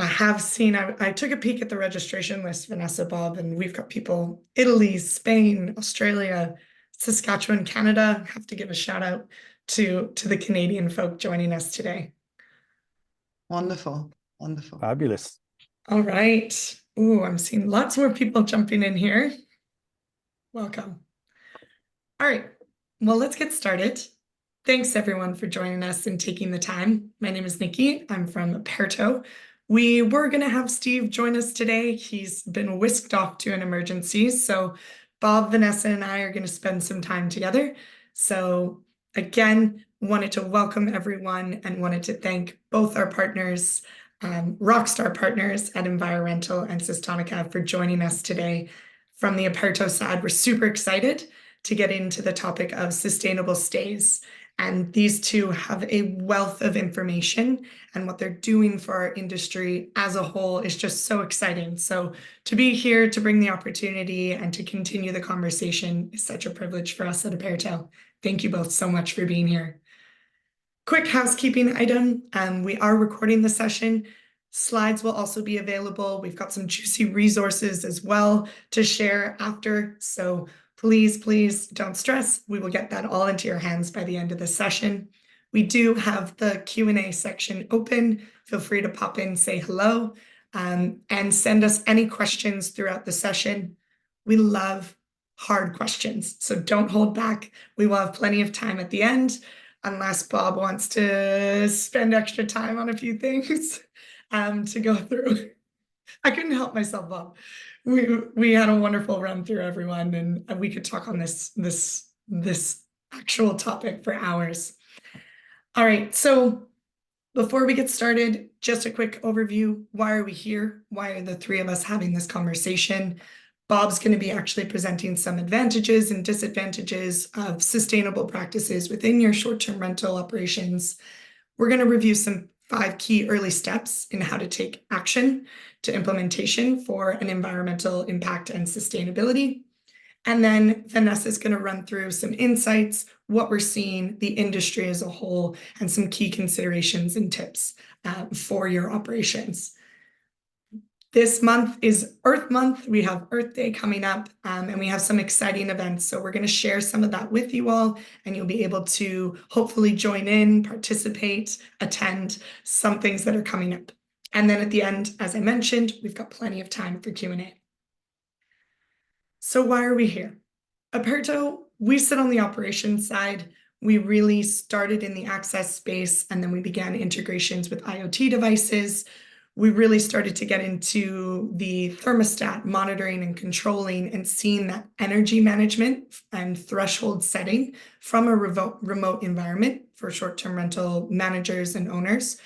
I have seen, I took a peek at the registration list, Vanessa, Bob, and we've got people, Italy, Spain, Australia, Saskatchewan, Canada. Have to give a shout out to the Canadian folk joining us today. Wonderful, wonderful. Fabulous. All right. Ooh, I'm seeing lots more people jumping in here. Welcome. All right. Well, let's get started. Thanks everyone for joining us and taking the time. My name is Nikki. I'm from Operto. We were going to have Steve join us today. He's been whisked off to an emergency. So Bob, Vanessa, and I are going to spend some time together. So again, wanted to welcome everyone and wanted to thank both our partners, rockstar partners at EnviroRental and Sustonica for joining us today. From the Operto side, we're super excited to get into the topic of sustainable stays. And these two have a wealth of information, and what they're doing for our industry as a whole is just so exciting. So to be here to bring the opportunity and to continue the conversation is such a privilege for us at Operto. Thank you both so much for being here. Quick housekeeping item, we are recording the session. Slides will also be available. We've got some juicy resources as well to share after. So please don't stress. We will get that all into your hands by the end of the session. We do have the Q&A section open. Feel free to pop in, say hello, and send us any questions throughout the session. We love hard questions, so don't hold back. We will have plenty of time at the end, unless Bob wants to spend extra time on a few things to go through. I couldn't help myself, Bob. We had a wonderful run through, everyone, and we could talk on this actual topic for hours. All right, so before we get started, just a quick overview. Why are we here? Why are the three of us having this conversation? Bob's going to be actually presenting some advantages and disadvantages of sustainable practices within your short-term rental operations. We're going to review some 5 key early steps in how to take action to implementation for an environmental impact and sustainability. And then Vanessa is going to run through some insights, what we're seeing, the industry as a whole, and some key considerations and tips for your operations. This month is Earth Month. We have Earth Day coming up, and we have some exciting events. So we're going to share some of that with you all, and you'll be able to hopefully join in, participate, attend some things that are coming up. And then at the end, as I mentioned, we've got plenty of time for Q&A. So why are we here? Operto, we sit on the operations side. We really started in the access space, and then we began integrations with IoT devices. We really started to get into the thermostat monitoring and controlling and seeing that energy management and threshold setting from a remote environment for short-term rental managers and owners.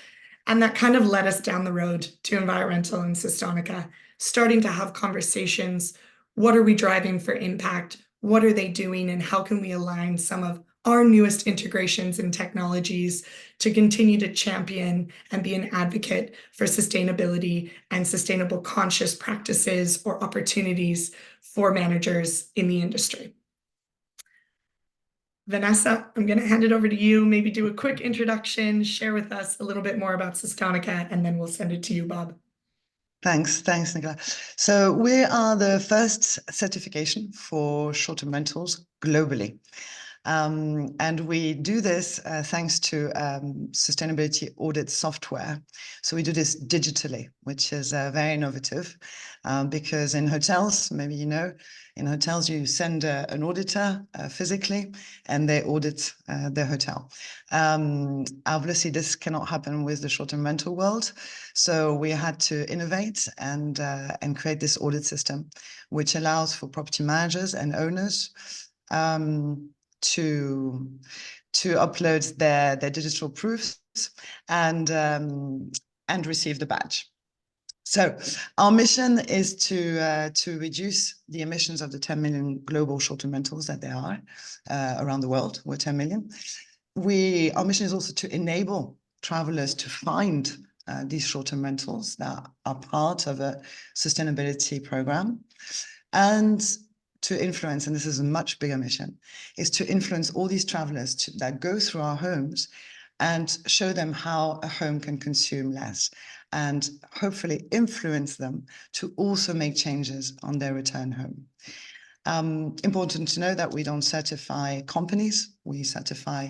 And that kind of led us down the road to EnviroRental and Sustonica, starting to have conversations. What are we driving for impact? What are they doing? And how can we align some of our newest integrations and technologies to continue to champion and be an advocate for sustainability and sustainable conscious practices or opportunities for managers in the industry? Vanessa, I'm going to hand it over to you. Maybe do a quick introduction, share with us a little bit more about Sustonica, and then we'll send it to you, Bob. Thanks, Nicola. So we are the first certification for short-term rentals globally. And we do this thanks to sustainability audit software. So we do this digitally, which is very innovative because in hotels, maybe you know, in hotels you send an auditor physically and they audit the hotel. Obviously, this cannot happen with the short-term rental world. So we had to innovate and create this audit system, which allows for property managers and owners to upload their digital proofs and receive the badge. So our mission is to reduce the emissions of the 10 million global short-term rentals that there are around the world. We're 10 million. Our mission is also to enable travelers to find these short-term rentals that are part of a sustainability program, and to influence, and this is a much bigger mission, is to influence all these travelers that go through our homes and show them how a home can consume less, and hopefully influence them to also make changes on their return home. Important to know that we don't certify companies, we certify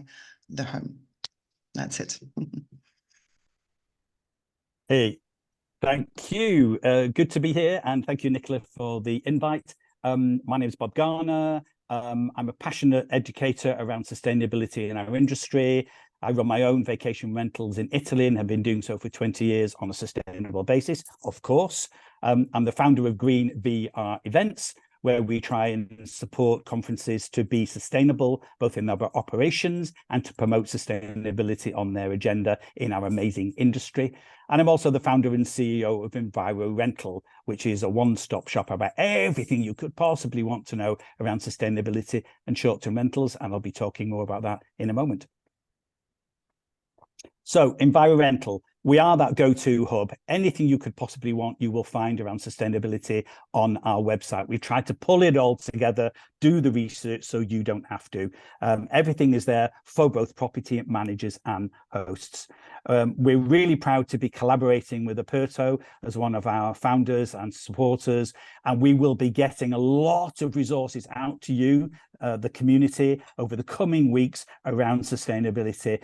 the home. That's it. Hey, thank you. Good to be here, and thank you, Nicola, for the invite. My name is Bob Garner. I'm a passionate educator around sustainability in our industry. I run my own vacation rentals in Italy and have been doing so for 20 years on a sustainable basis, of course. I'm the founder of Green VR Events, where we try and support conferences to be sustainable, both in our operations and to promote sustainability on their agenda in our amazing industry. And I'm also the founder and CEO of EnviroRental, which is a one-stop shop about everything you could possibly want to know around sustainability and short-term rentals. And I'll be talking more about that in a moment. So EnviroRental, we are that go-to hub. Anything you could possibly want, you will find around sustainability on our website. We've tried to pull it all together, do the research so you don't have to. Everything is there for both property managers and hosts. We're really proud to be collaborating with Operto as one of our founders and supporters, and we will be getting a lot of resources out to you, the community, over the coming weeks around sustainability,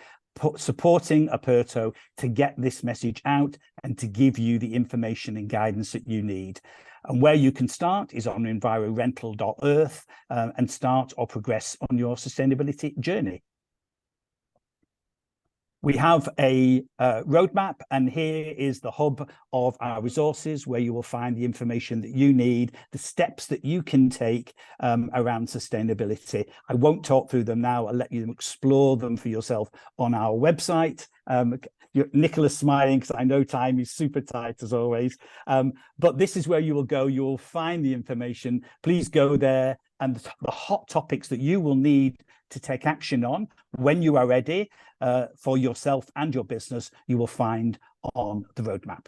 supporting Operto to get this message out and to give you the information and guidance that you need. And where you can start is on envirorental.earth and start or progress on your sustainability journey. We have a roadmap, and here is the hub of our resources where you will find the information that you need, the steps that you can take around sustainability. I won't talk through them now. I'll let you explore them for yourself on our website. Nicola's smiling because I know time is super tight as always. But this is where you will go. You will find the information. Please go there, and the hot topics that you will need to take action on when you are ready for yourself and your business, you will find on the roadmap.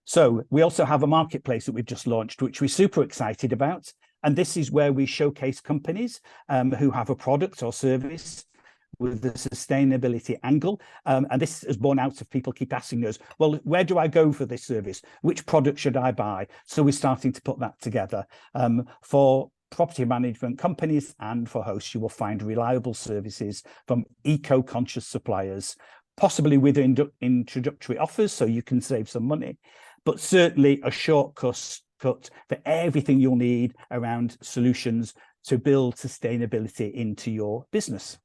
So we also have a marketplace that we've just launched, which we're super excited about. And this is where we showcase companies who have a product or service with the sustainability angle. And this is born out of people keep asking us, well, where do I go for this service? Which product should I buy? So we're starting to put that together. For property management companies and for hosts, you will find reliable services from eco-conscious suppliers, possibly with introductory offers so you can save some money, but certainly a shortcut for everything you'll need around solutions to build sustainability into your business.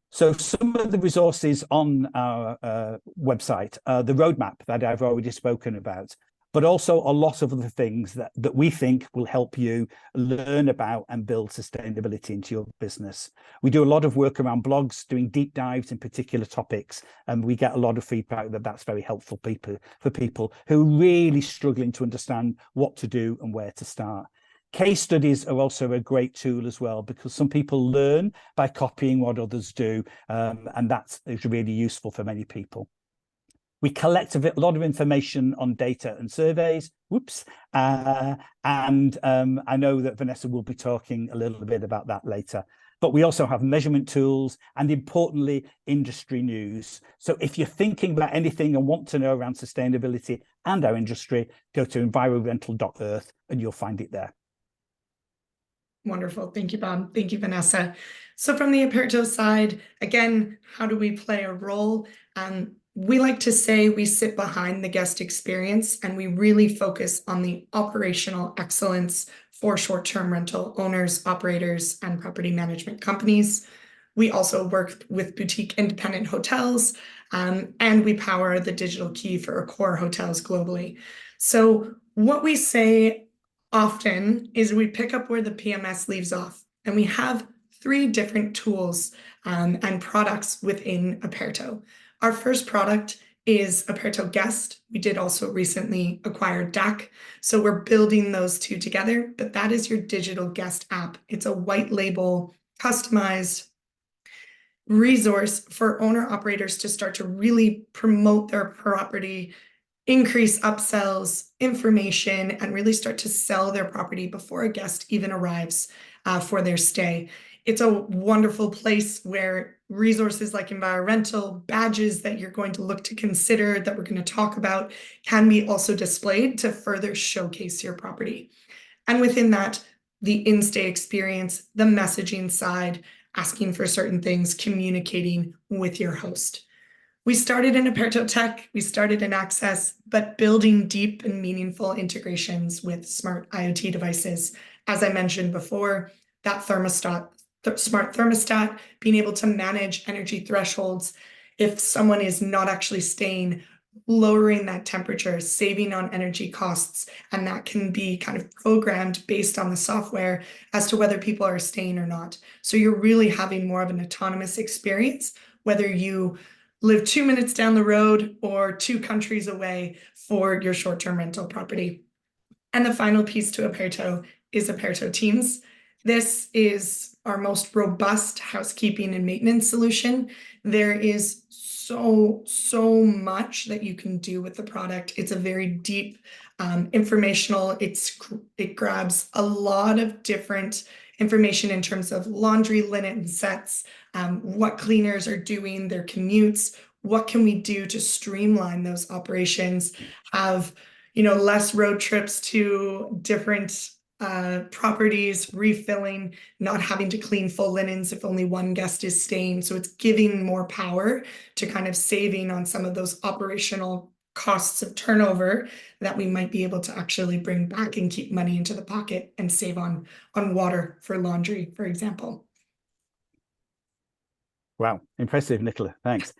So some of the resources on our website, the roadmap that I've already spoken about, but also a lot of other things that we think will help you learn about and build sustainability into your business. We do a lot of work around blogs, doing deep dives in particular topics, and we get a lot of feedback that that's very helpful for people who are really struggling to understand what to do and where to start. Case studies are also a great tool as well, because some people learn by copying what others do, and that is really useful for many people. We collect a lot of information on data and surveys. Whoops. And I know that Vanessa will be talking a little bit about that later. But we also have measurement tools and, importantly, industry news. So if you're thinking about anything and want to know around sustainability and our industry, go to envirorental.earth and you'll find it there. Wonderful. Thank you, Bob. Thank you, Vanessa. So from the Operto side, again, how do we play a role? We like to say we sit behind the guest experience, and we really focus on the operational excellence for short-term rental owners, operators, and property management companies. We also work with boutique independent hotels, and we power the digital key for core hotels globally. So what we say often is we pick up where the PMS leaves off, and we have 3 different tools and products within Operto. Our first product is Operto Guest. We did also recently acquire DAC, so we're building those 2 together, but that is your digital guest app. It's a white label, customized resource for owner-operators to start to really promote their property, increase upsells, information, and really start to sell their property before a guest even arrives for their stay. It's a wonderful place where resources like EnviroRental, badges that you're going to look to consider, that we're going to talk about, can be also displayed to further showcase your property. And within that, the in-stay experience, the messaging side, asking for certain things, communicating with your host. We started in Operto Tech, we started in Access, but building deep and meaningful integrations with smart IoT devices. As I mentioned before, that smart thermostat, being able to manage energy thresholds. If someone is not actually staying, lowering that temperature, saving on energy costs, and that can be kind of programmed based on the software as to whether people are staying or not. So you're really having more of an autonomous experience, whether you live 2 minutes down the road or 2 countries away for your short-term rental property. And the final piece to Operto is Operto Teams. This is our most robust housekeeping and maintenance solution. There is so much that you can do with the product. It's a very deep, informational. It grabs a lot of different information in terms of laundry, linen, sets, what cleaners are doing, their commutes, what can we do to streamline those operations, have less road trips to different properties, refilling, not having to clean full linens if only one guest is staying. So it's giving more power to kind of saving on some of those operational costs of turnover that we might be able to actually bring back and keep money into the pocket and save on water for laundry, for example. Wow, impressive, Nicola. Thanks.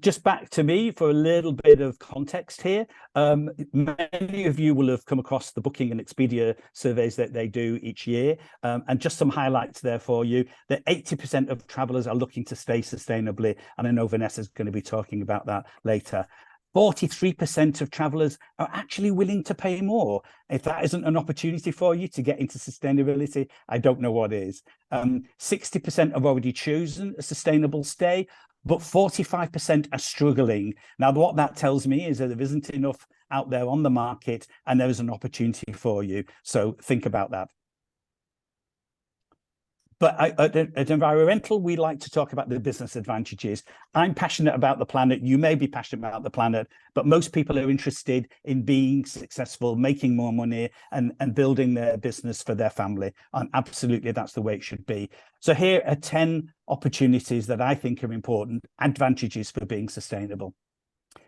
Just back to me for a little bit of context here. Many of you will have come across the Booking and Expedia surveys that they do each year. And just some highlights there for you, that 80% of travelers are looking to stay sustainably. And I know Vanessa's going to be talking about that later. 43% of travelers are actually willing to pay more. If that isn't an opportunity for you to get into sustainability, I don't know what is. 60% have already chosen a sustainable stay, but 45% are struggling. Now, what that tells me is that there isn't enough out there on the market, and there is an opportunity for you. So think about that. But at EnviroRental, we like to talk about the business advantages. I'm passionate about the planet. You may be passionate about the planet, but most people are interested in being successful, making more money, and building their business for their family. And absolutely, that's the way it should be. So here are 10 opportunities that I think are important, advantages for being sustainable.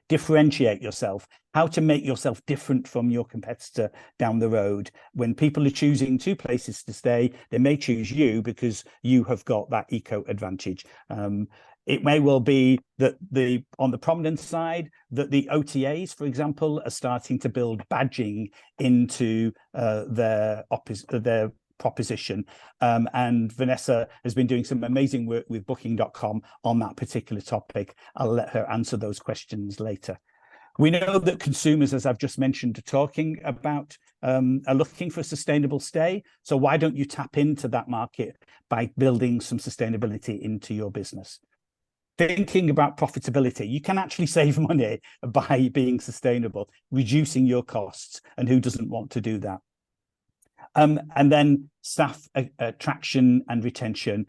Differentiate yourself, how to make yourself different from your competitor down the road. When people are choosing 2 places to stay, they may choose you because you have got that eco advantage. It may well be that on the prominent side, that the OTAs, for example, are starting to build badging into their proposition. And Vanessa has been doing some amazing work with Booking.com on that particular topic. I'll let her answer those questions later. We know that consumers, as I've just mentioned, are talking about, are looking for a sustainable stay. So why don't you tap into that market by building some sustainability into your business? Thinking about profitability, you can actually save money by being sustainable, reducing your costs, and who doesn't want to do that? And then staff attraction and retention.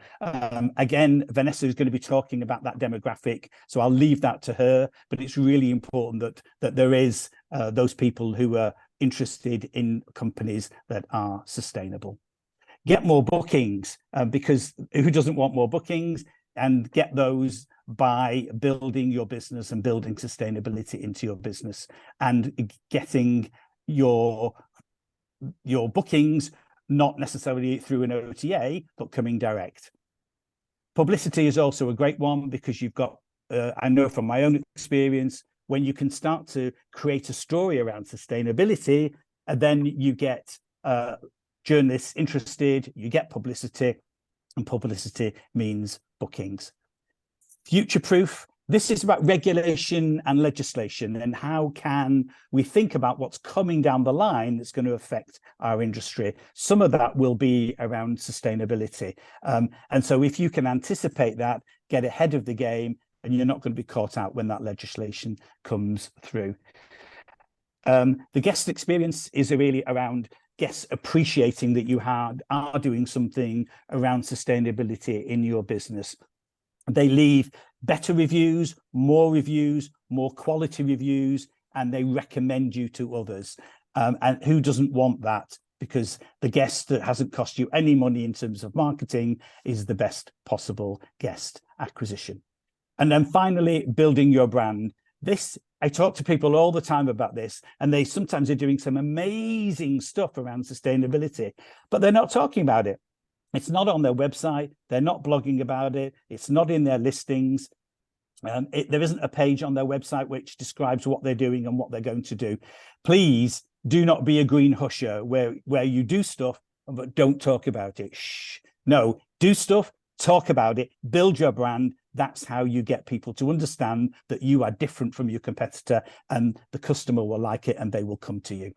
Again, Vanessa is going to be talking about that demographic, so I'll leave that to her, but it's really important that there is those people who are interested in companies that are sustainable. Get more bookings, because who doesn't want more bookings? And get those by building your business and building sustainability into your business and getting your bookings, not necessarily through an OTA, but coming direct. Publicity is also a great one because you've got, I know from my own experience, when you can start to create a story around sustainability, and then you get journalists interested, you get publicity, and publicity means bookings. Future-proof. This is about regulation and legislation, and how can we think about what's coming down the line that's going to affect our industry. Some of that will be around sustainability. And so if you can anticipate that, get ahead of the game, and you're not going to be caught out when that legislation comes through. The guest experience is really around guests appreciating that you are doing something around sustainability in your business. They leave better reviews, more quality reviews, and they recommend you to others. And who doesn't want that? Because the guest that hasn't cost you any money in terms of marketing is the best possible guest acquisition. And then finally, building your brand. I talk to people all the time about this, and they sometimes are doing some amazing stuff around sustainability, but they're not talking about it. It's not on their website. They're not blogging about it. It's not in their listings. There isn't a page on their website which describes what they're doing and what they're going to do. Please do not be a green husher where you do stuff but don't talk about it. Shh. No, do stuff, talk about it, build your brand. That's how you get people to understand that you are different from your competitor, and the customer will like it and they will come to you.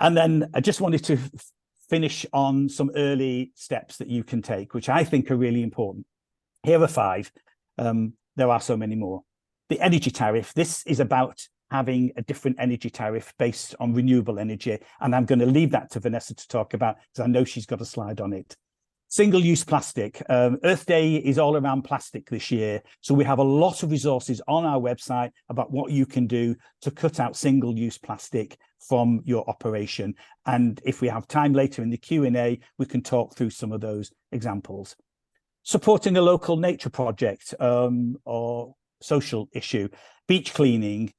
And then I just wanted to finish on some early steps that you can take, which I think are really important. Here are 5. There are so many more. The energy tariff. This is about having a different energy tariff based on renewable energy. And I'm going to leave that to Vanessa to talk about, because I know she's got a slide on it. Single-use plastic. Earth Day is all around plastic this year. So we have a lot of resources on our website about what you can do to cut out single-use plastic from your operation. And if we have time later in the Q&A, we can talk through some of those examples. Supporting a local nature project or social issue, beach cleaning,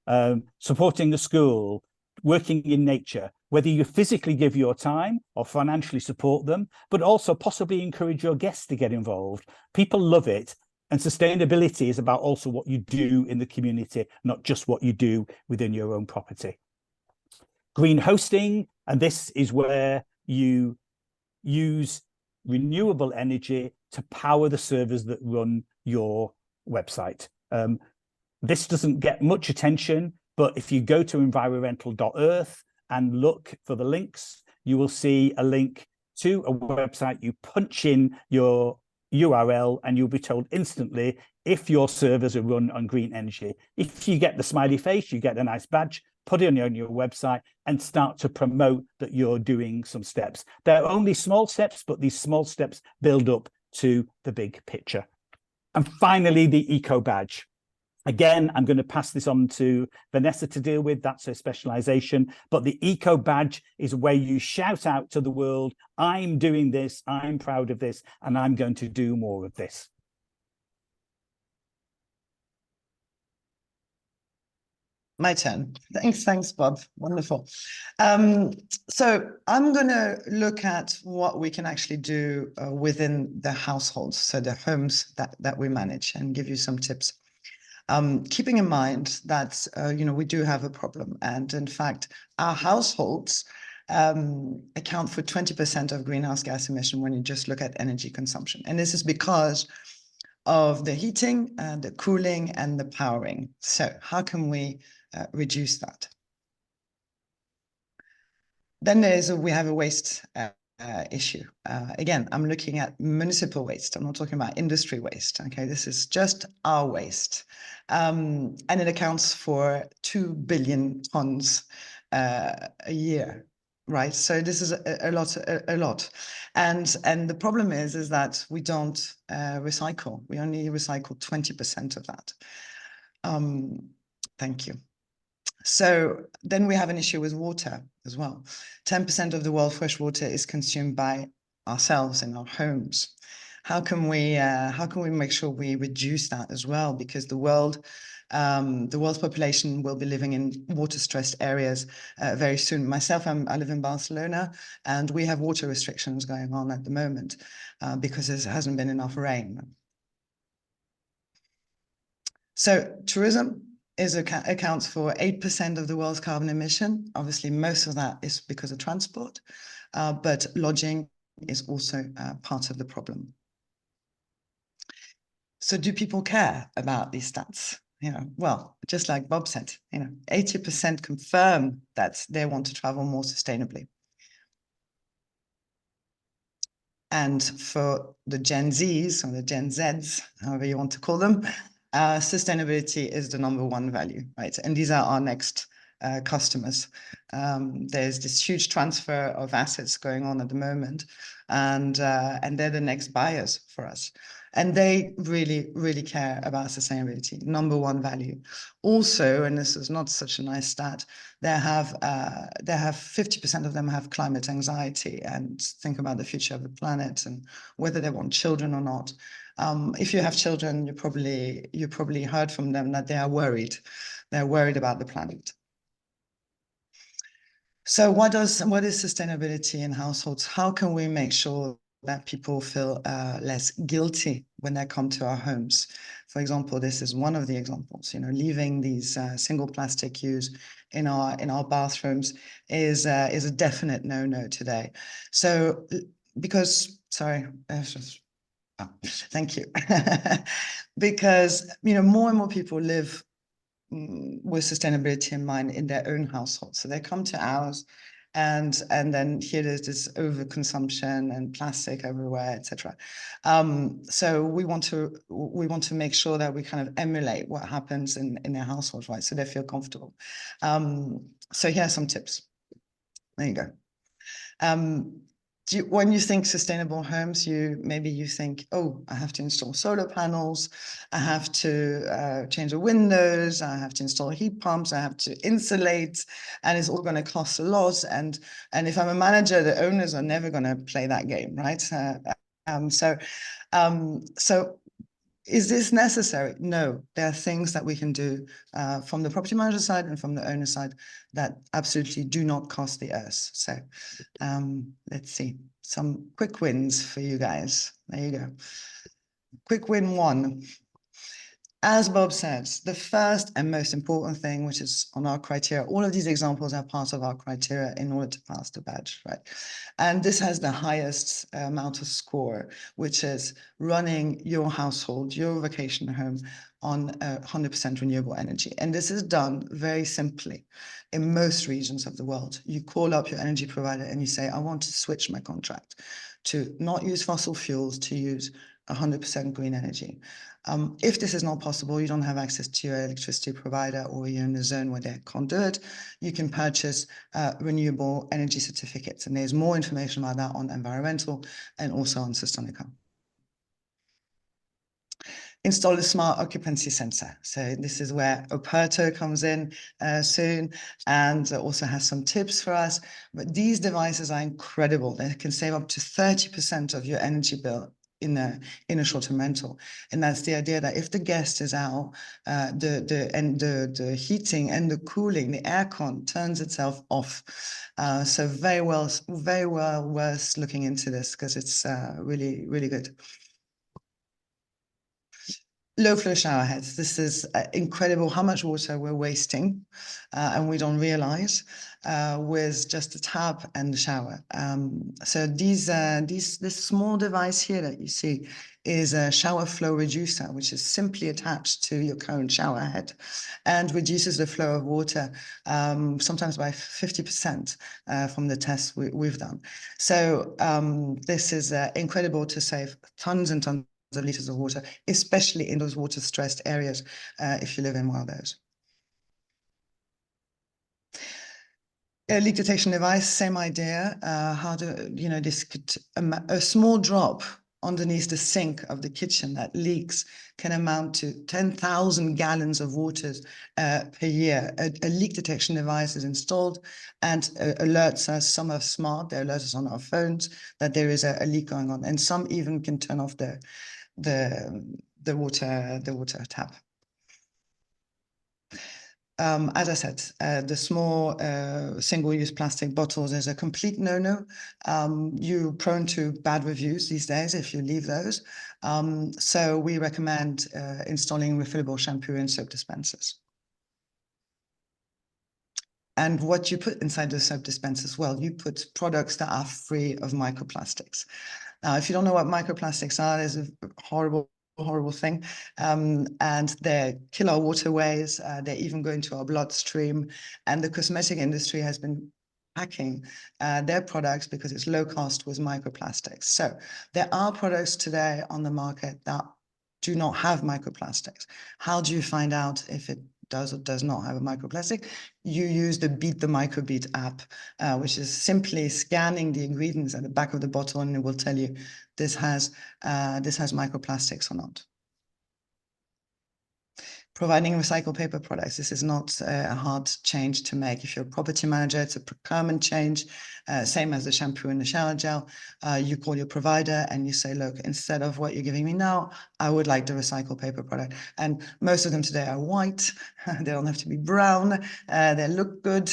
supporting the school, working in nature, whether you physically give your time or financially support them, but also possibly encourage your guests to get involved. People love it. And sustainability is about also what you do in the community, not just what you do within your own property. Green hosting, and this is where you use renewable energy to power the servers that run your website. This doesn't get much attention, but if you go to EnviroRental.earth and look for the links, you will see a link to a website. You punch in your URL and you'll be told instantly if your servers are run on green energy. If you get the smiley face, you get a nice badge, put it on your website and start to promote that you're doing some steps. They're only small steps, but these small steps build up to the big picture. And finally, the eco badge. Again, I'm going to pass this on to Vanessa to deal with. That's her specialization. But the eco badge is where you shout out to the world, I'm doing this, I'm proud of this, and I'm going to do more of this. My turn. Thanks, Bob. Wonderful. So I'm going to look at what we can actually do within the households, so the homes that we manage, and give you some tips. Keeping in mind that, we do have a problem. And in fact, our households account for 20% of greenhouse gas emission when you just look at energy consumption. And this is because of the heating, the cooling, and the powering. So how can we reduce that? Then we have a waste issue. Again, I'm looking at municipal waste. I'm not talking about industry waste. Okay, this is just our waste. And it accounts for 2 billion tons a year, right? So this is a lot. And the problem is that we don't recycle. We only recycle 20% of that. Thank you. So then we have an issue with water as well. 10% of the world's fresh water is consumed by ourselves in our homes. How can we make sure we reduce that as well? Because the world's population will be living in water-stressed areas very soon. Myself, I live in Barcelona, and we have water restrictions going on at the moment because there hasn't been enough rain. So tourism accounts for 8% of the world's carbon emission. Obviously, most of that is because of transport, but lodging is also part of the problem. So do people care about these stats? Well, just like Bob said, 80% confirm that they want to travel more sustainably. And for the Gen Zs or the Gen Zs, however you want to call them, sustainability is the #1 value, right? And these are our next customers. There's this huge transfer of assets going on at the moment, and they're the next buyers for us. And they really, really care about sustainability, number one value. Also, and this is not such a nice stat, they have 50% of them have climate anxiety and think about the future of the planet and whether they want children or not. If you have children, you probably heard from them that they are worried. They're worried about the planet. So what is sustainability in households? How can we make sure that people feel less guilty when they come to our homes? For example, this is one of the examples. Leaving these single plastic use in our bathrooms is a definite no-no today. So because thank you. Because more and more people live with sustainability in mind in their own household. So they come to ours, and then here there's this overconsumption and plastic everywhere, etc. So we want to make sure that we kind of emulate what happens in their household, right? So they feel comfortable. So here are some tips. There you go. When you think sustainable homes, maybe you think, oh, I have to install solar panels, I have to change the windows, I have to install heat pumps, I have to insulate, and it's all going to cost a lot. And if I'm a manager, the owners are never going to play that game, right? So is this necessary? No, there are things that we can do from the property manager side and from the owner side that absolutely do not cost the earth. So let's see, some quick wins for you guys. There you go. Quick win one. As Bob says, the first and most important thing, which is on our criteria, all of these examples are part of our criteria in order to pass the badge, right? And this has the highest amount of score, which is running your household, your vacation home on 100% renewable energy. And this is done very simply in most regions of the world. You call up your energy provider and you say, I want to switch my contract to not use fossil fuels, to use 100% green energy. If this is not possible, you don't have access to your electricity provider, or you're in a zone where they can't do it, you can purchase renewable energy certificates. And there's more information about that on EnviroRental and also on Sustonica. Install a smart occupancy sensor. So this is where Operto comes in soon, and also has some tips for us. But these devices are incredible. They can save up to 30% of your energy bill in a short-term rental. And that's the idea that if the guest is out, the heating and the cooling, the aircon turns itself off. So very well worth looking into this, because it's really, really good. Low flow shower heads. This is incredible how much water we're wasting, and we don't realize, with just the tap and the shower. So this small device here that you see is a shower flow reducer, which is simply attached to your current shower head and reduces the flow of water, sometimes by 50% from the tests we've done. So this is incredible to save tons and tons of liters of water, especially in those water stressed areas, if you live in one of those. A leak detection device, same idea. A small drop underneath the sink of the kitchen that leaks can amount to 10,000 gallons of water per year. A leak detection device is installed and alerts us. Some are smart, they alert us on our phones that there is a leak going on, and some even can turn off the water tap. As I said, the small single-use plastic bottles is a complete no-no. You're prone to bad reviews these days if you leave those. So we recommend installing refillable shampoo and soap dispensers. And what you put inside the soap dispensers, well, you put products that are free of microplastics. Now, if you don't know what microplastics are, there's a horrible thing, and they kill our waterways. They even go into our bloodstream, and the cosmetic industry has been packing their products because it's low cost with microplastics. So there are products today on the market that do not have microplastics. How do you find out if does or does not have a microplastic, you use the Beat the Microbeat app, which is simply scanning the ingredients at the back of the bottle, and it will tell you this has microplastics or not. Providing recycled paper products. This is not a hard change to make. If you're a property manager, it's a procurement change, same as the shampoo and the shower gel. You call your provider and you say, look, instead of what you're giving me now, I would like the recycled paper product. And most of them today are white. They don't have to be brown. They look good.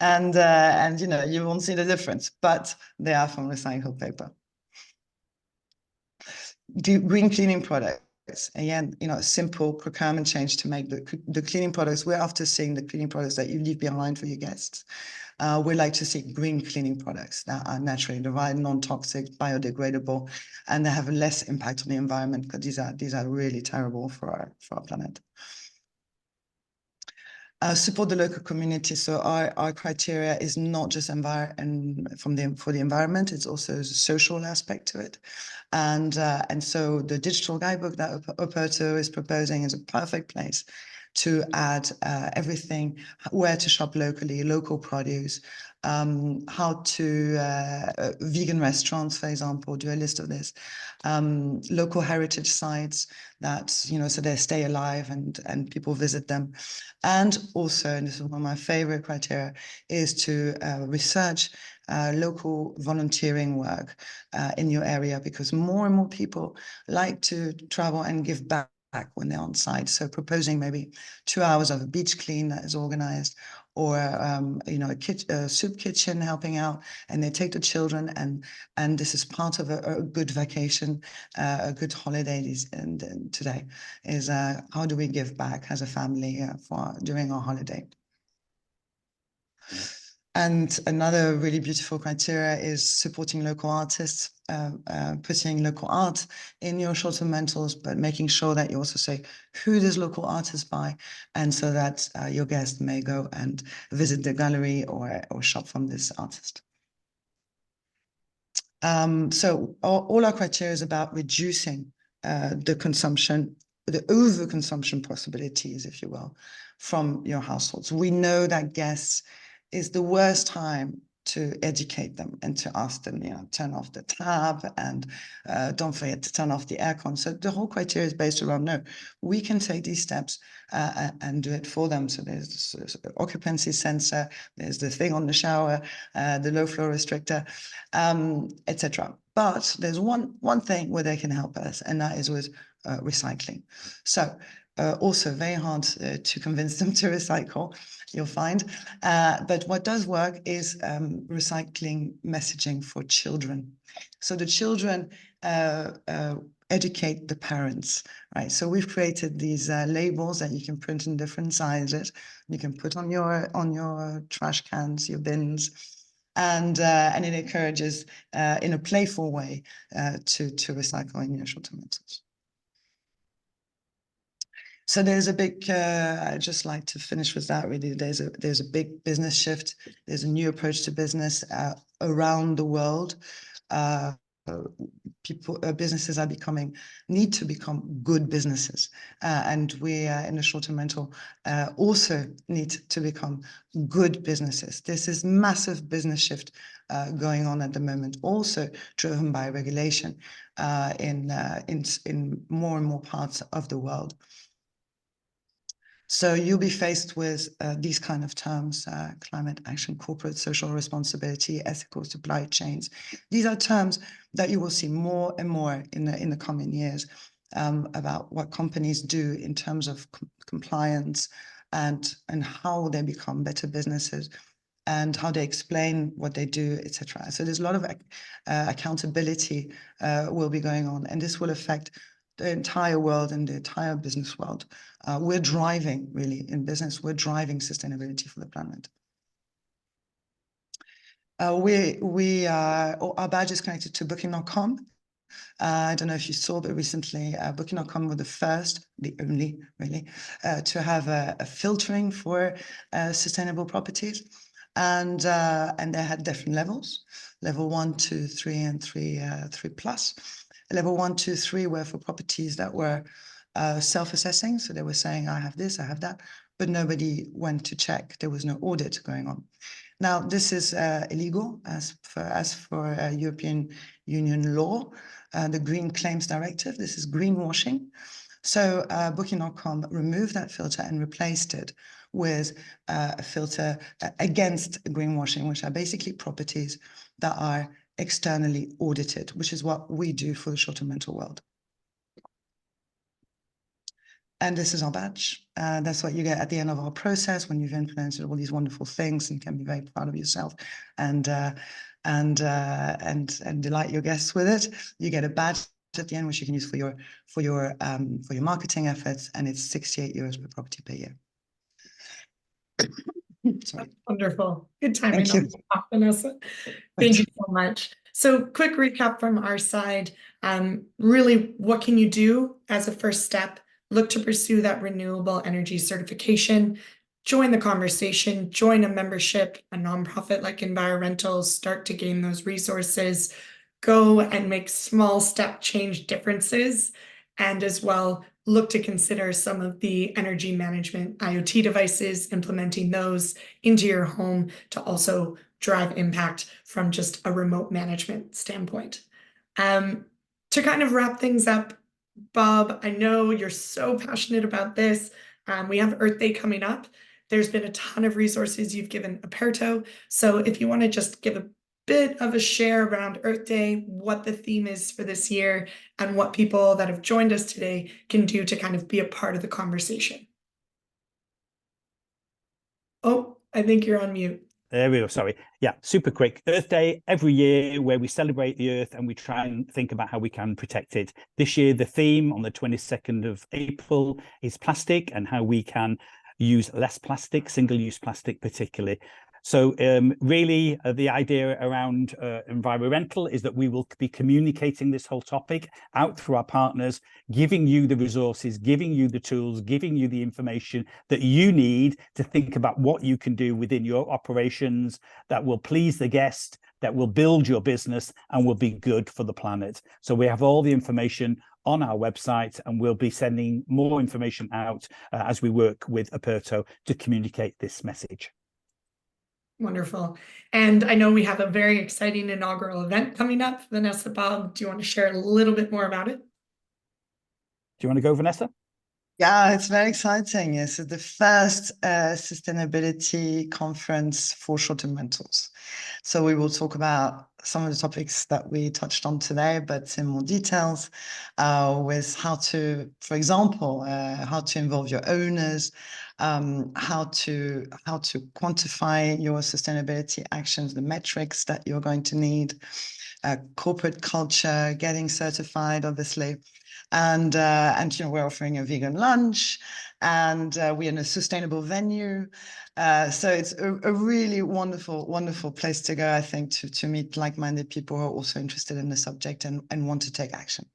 and you know, you won't see the difference, but they are from recycled paper. Do green cleaning products. Again, you know, a simple procurement change to make the cleaning products. We're after seeing the cleaning products that you leave behind for your guests. We like to see green cleaning products that are naturally derived, non-toxic, biodegradable, and they have less impact on the environment, because these are really terrible for our planet. Support the local community. So our criteria is not just for the environment, it's also a social aspect to it. And so the digital guidebook that Operto is proposing is a perfect place to add everything: where to shop locally, local produce, how to vegan restaurants, for example, do a list of this, local heritage sites that, you know, so they stay alive and people visit them. And also, and this is one of my favorite criteria, is to research local volunteering work in your area, because more and more people like to travel and give back when they're on site. So proposing maybe 2 hours of a beach clean that is organized, or you know, a soup kitchen helping out, and they take the children, and this is part of a good vacation, a good holiday. And today is how do we give back as a family during our holiday? And another really beautiful criteria is supporting local artists, putting local art in your short-term rentals, but making sure that you also say who does local artists by, and so that your guest may go and visit the gallery or shop from this artist. So all our criteria is about reducing the consumption, the overconsumption possibilities, if you will, from your households. We know that guests is the worst time to educate them and to ask them, you know, turn off the tap and don't forget to turn off the aircon. So the whole criteria is based around, no, we can take these steps and do it for them. So there's this occupancy sensor, there's the thing on the shower, the low flow restrictor, etc. But there's one thing where they can help us, and that is with recycling. So also very hard to convince them to recycle, you'll find. But what does work is recycling messaging for children. So the children educate the parents, right? So we've created these labels that you can print in different sizes. You can put on your trash cans, your bins, and it encourages in a playful way to recycle in your short-term rentals. So there's a big, I'd just like to finish with that really. There's a big business shift. There's a new approach to business around the world. Businesses need to become good businesses. And we in the short-term rental also need to become good businesses. This is massive business shift going on at the moment, also driven by regulation in more and more parts of the world. So you'll be faced with these kind of terms: climate action, corporate social responsibility, ethical supply chains. These are terms that you will see more and more in the coming years about what companies do in terms of compliance and how they become better businesses and how they explain what they do, etc. So there's a lot of accountability will be going on, and this will affect the entire world and the entire business world. We're driving, really, in business, we're driving sustainability for the planet. Our badge is connected to Booking.com. I don't know if you saw, but recently Booking.com were the only, really, to have a filtering for sustainable properties. And they had different levels, level 1, 2, 3, and 3 plus. Level 1, 2, 3 were for properties that were self-assessing. So they were saying, I have this, I have that, but nobody went to check. There was no audit going on. Now, this is illegal as for European Union law, the Green Claims Directive. This is greenwashing. So Booking.com removed that filter and replaced it with a filter against greenwashing, which are basically properties that are externally audited, which is what we do for the short-term rental world. And this is our badge. That's what you get at the end of our process when you've implemented all these wonderful things and can be very proud of yourself and delight your guests with it. You get a badge at the end, which you can use for your marketing efforts, and it's 68 euros per property per year. Sorry. Wonderful. Good timing. Thank you, Vanessa. Thank you so much. So quick recap from our side. Really, what can you do as a first step? Look to pursue that renewable energy certification, join the conversation, join a membership, a nonprofit like EnviroRental, start to gain those resources, go and make small step change differences, and as well look to consider some of the energy management IoT devices, implementing those into your home to also drive impact from just a remote management standpoint. To kind of wrap things up, Bob, I know you're so passionate about this. We have Earth Day coming up. There's been a ton of resources you've given Operto. So if you want to just give a bit of a share around Earth Day, what the theme is for this year, and what people that have joined us today can do to kind of be a part of the conversation. Oh, I think you're on mute. There we go. Sorry. Yeah, super quick. Earth Day every year where we celebrate the Earth and we try and think about how we can protect it. This year, the theme on the 22nd of April is plastic and how we can use less plastic, single-use plastic particularly. So really the idea around EnviroRental is that we will be communicating this whole topic out through our partners, giving you the resources, giving you the tools, giving you the information that you need to think about what you can do within your operations that will please the guest, that will build your business and will be good for the planet. So we have all the information on our website and we'll be sending more information out as we work with Operto to communicate this message. Wonderful. And I know we have a very exciting inaugural event coming up. Vanessa, Bob, do you want to share a little bit more about it? Do you want to go, Vanessa? Yeah, it's very exciting. Yes, it's the first sustainability conference for short-term rentals. So we will talk about some of the topics that we touched on today, but in more details with how to, for example, how to involve your owners, how to quantify your sustainability actions, the metrics that you're going to need, corporate culture, getting certified, obviously. And you know, we're offering a vegan lunch, and we're in a sustainable venue. So it's a really wonderful place to go, I think, to meet like-minded people who are also interested in the subject and want to take action.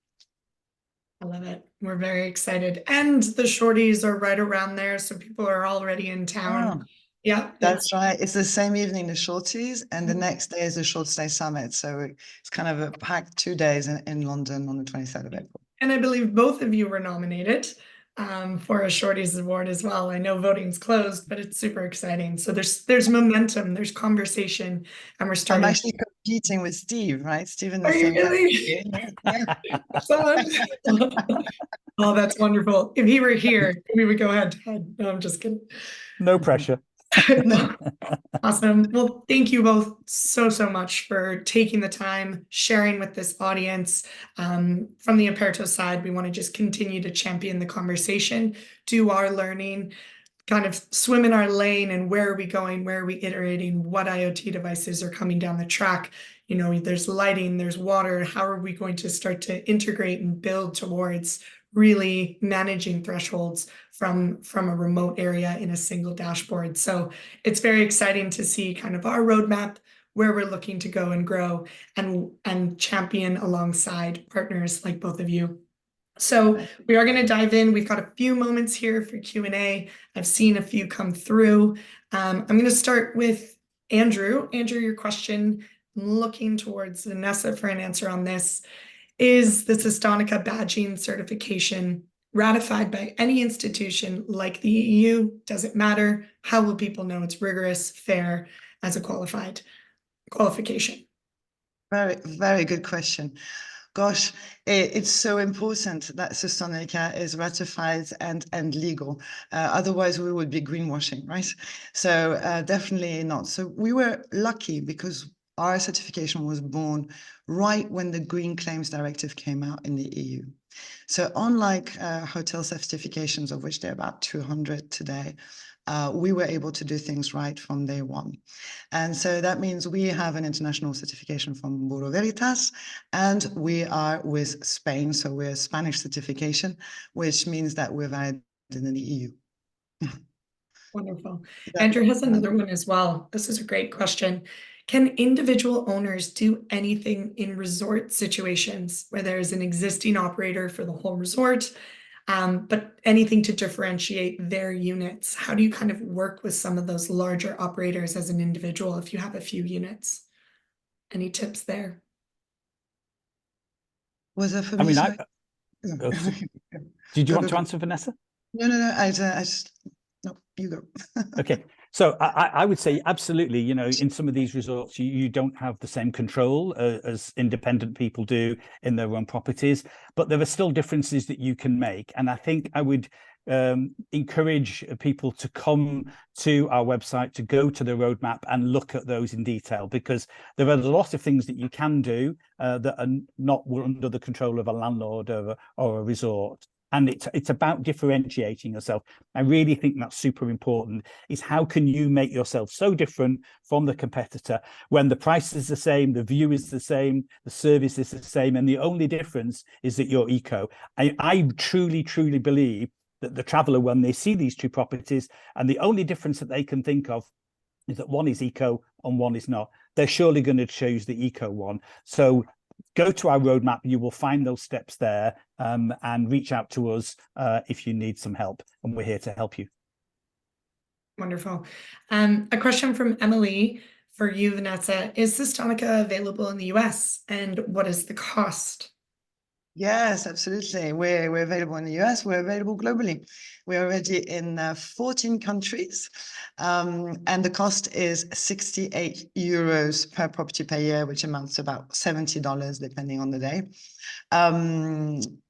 I love it. We're very excited. And the shorties are right around there, so people are already in town. Oh, yeah, that's right. It's the same evening, the shorties, and the next day is the Short Stay Summit. So it's kind of a packed 2 days in London on the 23rd of April. And I believe both of you were nominated for a Shorties Award as well. I know voting's closed, but it's super exciting. So there's momentum, there's conversation, and we're starting. I'm actually competing with Steve, right? Steve in the Are you same really? Yeah. Oh, that's wonderful. If he were here, we would go head to head. No, I'm just kidding. No pressure. No. Awesome. Well, thank you both so much for taking the time, sharing with this audience. From the Operto side, we want to just continue to champion the conversation, do our learning, kind of swim in our lane, and where are we going, where are we iterating, what IoT devices are coming down the track. You know, there's lighting, there's water. How are we going to start to integrate and build towards really managing thresholds from a remote area in a single dashboard? So it's very exciting to see kind of our roadmap, where we're looking to go and grow and champion alongside partners like both of you. So we are going to dive in. We've got a few moments here for Q&A. I've seen a few come through. I'm going to start with Andrew. Andrew, your question, I'm looking towards Vanessa for an answer on this. Is the Sustonica badging certification ratified by any institution like the EU? Does it matter? How will people know it's rigorous, fair, as a qualification? Very, very good question. Gosh, it's so important that Sustonica is ratified and legal. Otherwise, we would be greenwashing, right? So definitely not. So we were lucky because our certification was born right when the Green Claims Directive came out in the EU. So unlike hotel certifications, of which there are about 200 today, we were able to do things right from day one. And so that means we have an international certification from Bureau Veritas, and we are with Spain. So we're a Spanish certification, which means that we're valid in the EU. Wonderful. Andrew has another one as well. This is a great question. Can individual owners do anything in resort situations where there's an existing operator for the whole resort, but anything to differentiate their units? How do you kind of work with some of those larger operators as an individual if you have a few units? Any tips there? Was that for I me? mean, Sorry? did you Go, want go, to go. answer, Vanessa? No. I just, no, you go. Okay, so I would say absolutely, you know, in some of these resorts, you don't have the same control as independent people do in their own properties, but there are still differences that you can make. And I think I would encourage people to come to our website, to go to the roadmap and look at those in detail, because there are a lot of things that you can do that are not under the control of a landlord or a resort. And it's about differentiating yourself. I really think that's super important, is how can you make yourself so different from the competitor when the price is the same, the view is the same, the service is the same, and the only difference is that you're eco. I truly, truly believe that the traveller, when they see these two properties, and the only difference that they can think of is that one is eco and one is not, they're surely going to choose the eco one. So go to our roadmap, you will find those steps there, and reach out to us if you need some help, and we're here to help you. Wonderful. A question from Emily for you, Vanessa. Is Sustonica available in the US, and what is the cost? Yes, absolutely. We're available in the US. We're available globally. We're already in 14 countries, and the cost is 68 euros per property per year, which amounts to about $70 depending on the day.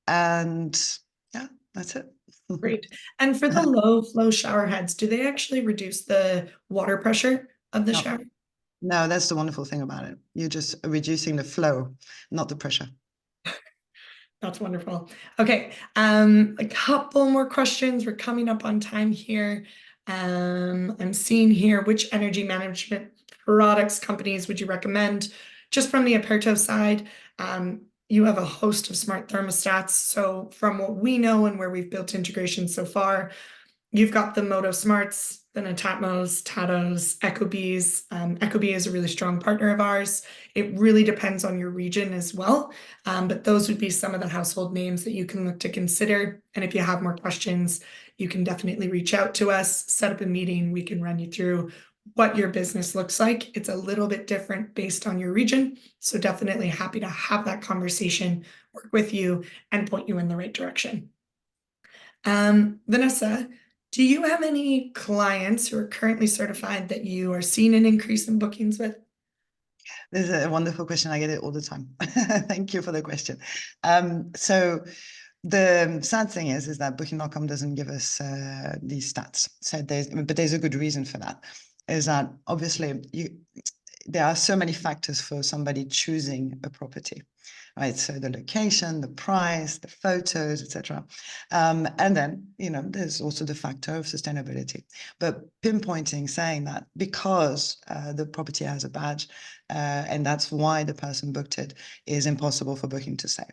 And yeah, that's it. Great. And for the low flow shower heads, do they actually reduce the water pressure of the No. shower? No, that's the wonderful thing about it. You're just reducing the flow, not the pressure. That's wonderful. Okay, a couple more questions. We're coming up on time here. I'm seeing here, which energy management products companies would you recommend? Just from the Operto side, you have a host of smart thermostats. So from what we know and where we've built integration so far, you've got the Moto Smarts, the Netatmos, Tatos, Ecobees. Ecobee is a really strong partner of ours. It really depends on your region as well. But those would be some of the household names that you can look to consider. And if you have more questions, you can definitely reach out to us, set up a meeting. We can run you through what your business looks like. It's a little bit different based on your region. So definitely happy to have that conversation, work with you, and point you in the right direction. Vanessa, do you have any clients who are currently certified that you are seeing an increase in bookings with? This is a wonderful question. I get it all the time. Thank you for the question. So the sad thing is that Booking.com doesn't give us these stats. So there's a good reason for that. Is that obviously there are so many factors for somebody choosing a property, right? So the location, the price, the photos, etc. And then, there's also the factor of sustainability. But pinpointing, saying that because the property has a badge, and that's why the person booked it, is impossible for Booking to say.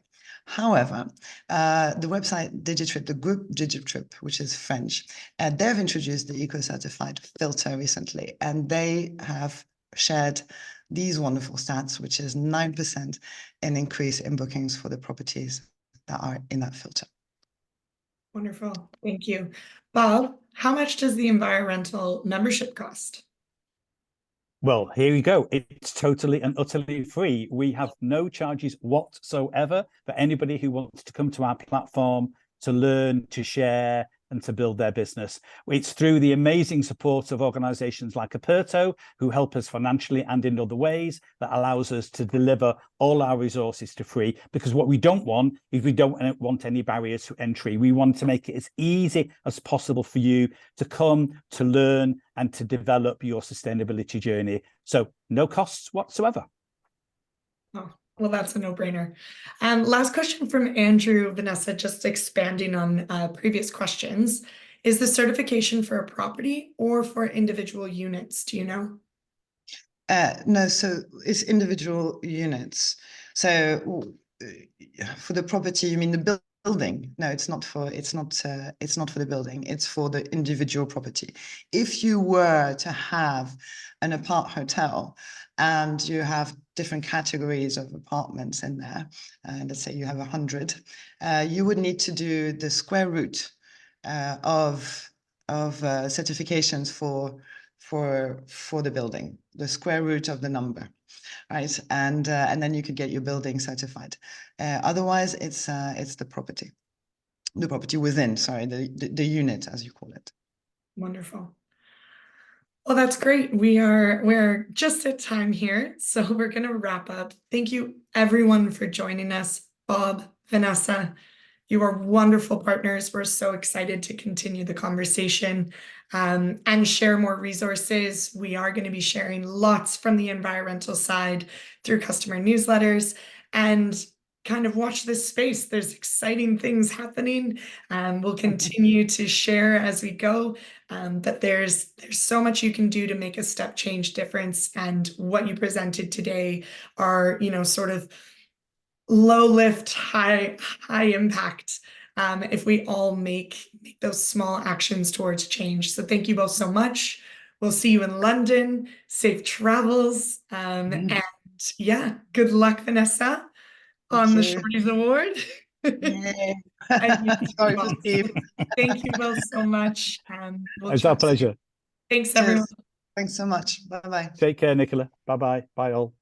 However, the website Digitrip, the group Digitrip, which is French, they've introduced the eco-certified filter recently, and they have shared these wonderful stats, which is 9% an increase in bookings for the properties that are in that filter. Wonderful. Thank you. Bob, how much does the EnviroRental membership cost? Well, here you go. It's totally and utterly free. We have no charges whatsoever for anybody who wants to come to our platform, to learn, to share, and to build their business. It's through the amazing support of organizations like Operto, who help us financially and in other ways, that allows us to deliver all our resources to free. Because what we don't want is we don't want any barriers to entry. We want to make it as easy as possible for you to come, to learn, and to develop your sustainability journey. So no costs whatsoever. Oh, well, that's a no-brainer. Last question from Andrew, Vanessa, just expanding on previous questions. Is the certification for a property or for individual units? Do you know? No, so it's individual units. So for the property, you mean the building? No, it's not for the building. It's for the individual property. If you were to have an apart hotel and you have different categories of apartments in there, let's say you have 100, you would need to do the square root of certifications for the building, the square root of the number, right? And then you could get your building certified. Otherwise, it's the property within, sorry, the unit, as you call it. Wonderful. Well, that's great. We're just at time here, so we're going to wrap up. Thank you, everyone, for joining us. Bob, Vanessa, you are wonderful partners. We're so excited to continue the conversation and share more resources. We are going to be sharing lots from the EnviroRental side through customer newsletters, and kind of watch this space. There's exciting things happening. We'll continue to share as we go, but there's so much you can do to make a step change difference. And what you presented today are, sort of low lift, high impact, if we all make those small actions towards change. So thank you both so much. We'll see you in London. Safe travels. And yeah, good luck, Vanessa, on the Shorties Award. Yay. Sorry, thank you both so much. It's our pleasure. Thanks, everyone. Thanks so much. Bye-bye. Take care, Nicola. Bye-bye. Bye all.